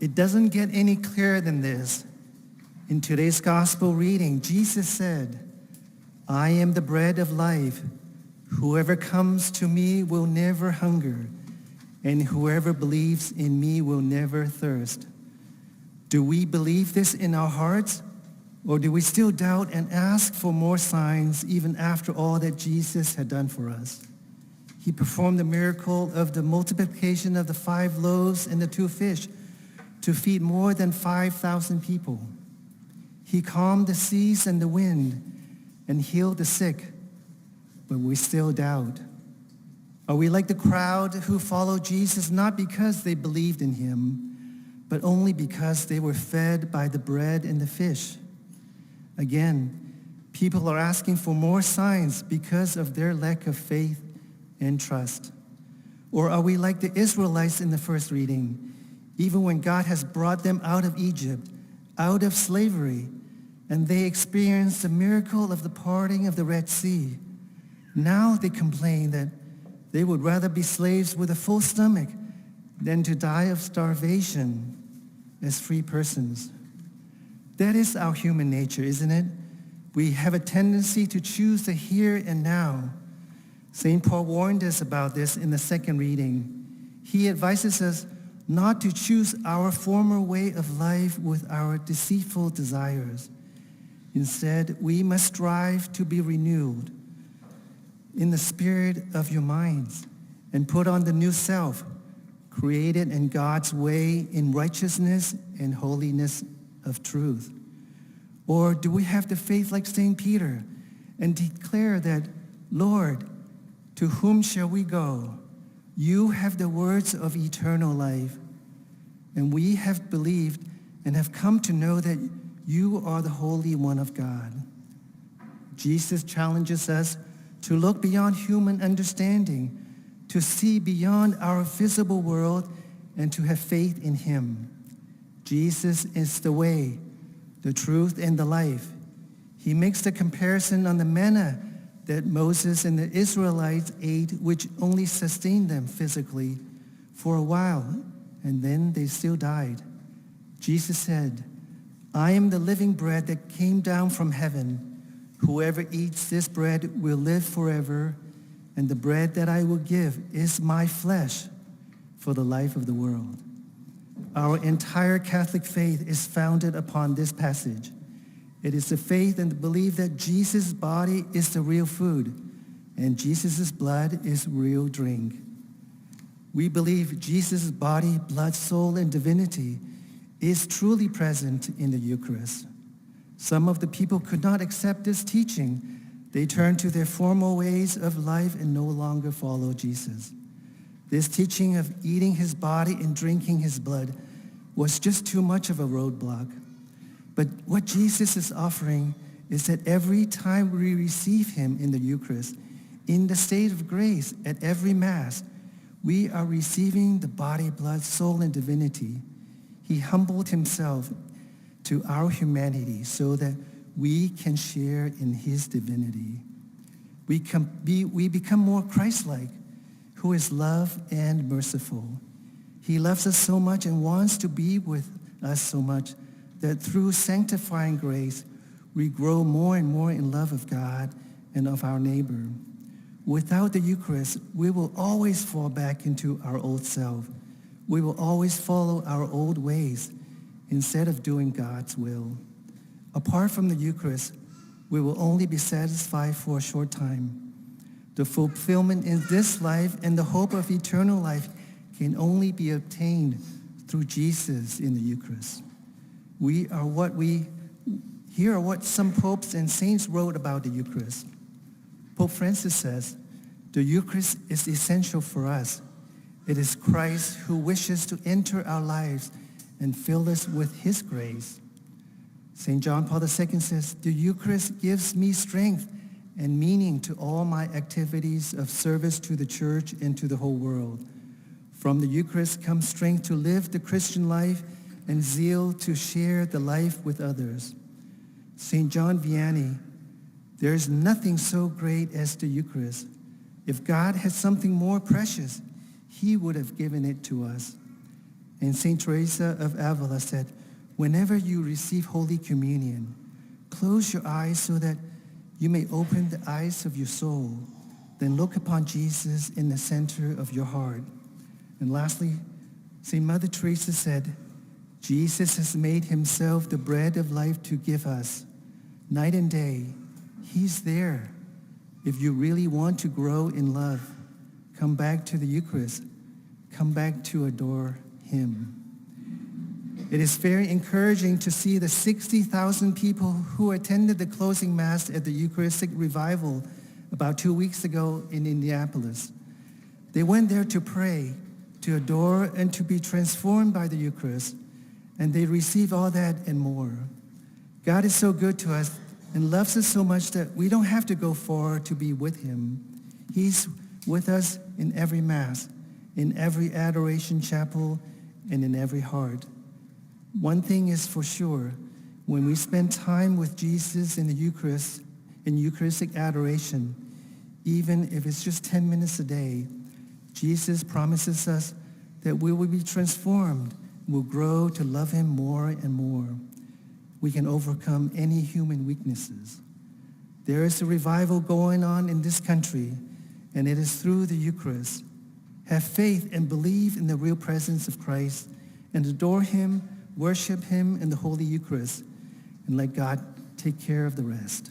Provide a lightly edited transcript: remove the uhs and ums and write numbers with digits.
It doesn't get any clearer than this. In today's gospel reading, Jesus said, "I am the bread of life. Whoever comes to me will never hunger, and whoever believes in me will never thirst." Do we believe this in our hearts, or do we still doubt and ask for more signs even after all that Jesus had done for us? He performed the miracle of the multiplication of the 5 loaves and the 2 fish to feed more than 5,000 people. He calmed the seas and the wind and healed the sick, but we still doubt. Are we like the crowd who followed Jesus not because they believed in him, but only because they were fed by the bread and the fish? Again, people are asking for more signs because of their lack of faith and trust. Or are we like the Israelites in the first reading? Even when God has brought them out of Egypt, out of slavery, and they experienced the miracle of the parting of the Red Sea, now they complain that they would rather be slaves with a full stomach than to die of starvation as free persons. That is our human nature, isn't it? We have a tendency to choose the here and now. St. Paul warned us about this in the second reading. He advises us not to choose our former way of life with our deceitful desires. Instead, we must strive to be renewed in the spirit of your minds and put on the new self, created in God's way in righteousness and holiness of truth. Or do we have the faith like St. Peter and declare that, "Lord, to whom shall we go? You have the words of eternal life, and we have believed and have come to know that you are the Holy One of God." Jesus challenges us to look beyond human understanding, to see beyond our visible world, and to have faith in him. Jesus is the way, the truth, and the life. He makes the comparison on the manna that Moses and the Israelites ate, which only sustained them physically for a while, and then they still died. Jesus said, "I am the living bread that came down from heaven. Whoever eats this bread will live forever, and the bread that I will give is my flesh for the life of the world." Our entire Catholic faith is founded upon this passage. It is the faith and the belief that Jesus' body is the real food and Jesus' blood is real drink. We believe Jesus' body, blood, soul, and divinity is truly present in the Eucharist. Some of the people could not accept this teaching. They turned to their former ways of life and no longer follow Jesus. This teaching of eating his body and drinking his blood was just too much of a roadblock. But what Jesus is offering is that every time we receive him in the Eucharist, in the state of grace at every Mass, we are receiving the body, blood, soul, and divinity. He humbled himself to our humanity so that we can share in his divinity. We become more Christ-like, who is love and merciful. He loves us so much and wants to be with us so much that through sanctifying grace, we grow more and more in love of God and of our neighbor. Without the Eucharist, we will always fall back into our old self. We will always follow our old ways instead of doing God's will. Apart from the Eucharist, we will only be satisfied for a short time. The fulfillment in this life and the hope of eternal life can only be obtained through Jesus in the Eucharist. Here are what some popes and saints wrote about the Eucharist. Pope Francis says, "The Eucharist is essential for us. It is Christ who wishes to enter our lives and fill us with his grace." St. John Paul II says, "The Eucharist gives me strength and meaning to all my activities of service to the Church and to the whole world. From the Eucharist comes strength to live the Christian life and zeal to share the life with others." St. John Vianney, "There is nothing so great as the Eucharist. If God had something more precious, he would have given it to us." And St. Teresa of Avila said, whenever you receive Holy Communion, close your eyes so that you may open the eyes of your soul. Then look upon Jesus in the center of your heart. And lastly, St. Mother Teresa said, Jesus has made himself the bread of life to give us. Night and day, he's there. If you really want to grow in love, come back to the Eucharist. Come back to adore him. It is very encouraging to see the 60,000 people who attended the closing Mass at the Eucharistic Revival about 2 weeks ago in Indianapolis. They went there to pray, to adore, and to be transformed by the Eucharist, and they receive all that and more. God is so good to us and loves us so much that we don't have to go far to be with him. He's with us in every Mass, in every adoration chapel, and in every heart. One thing is for sure, when we spend time with Jesus in the Eucharist, in Eucharistic adoration, even if it's just 10 minutes a day, Jesus promises us that we will be transformed, will grow to love him more and more. We can overcome any human weaknesses. There is a revival going on in this country, and it is through the Eucharist. Have faith and believe in the real presence of Christ, and adore him, worship him in the Holy Eucharist, and let God take care of the rest.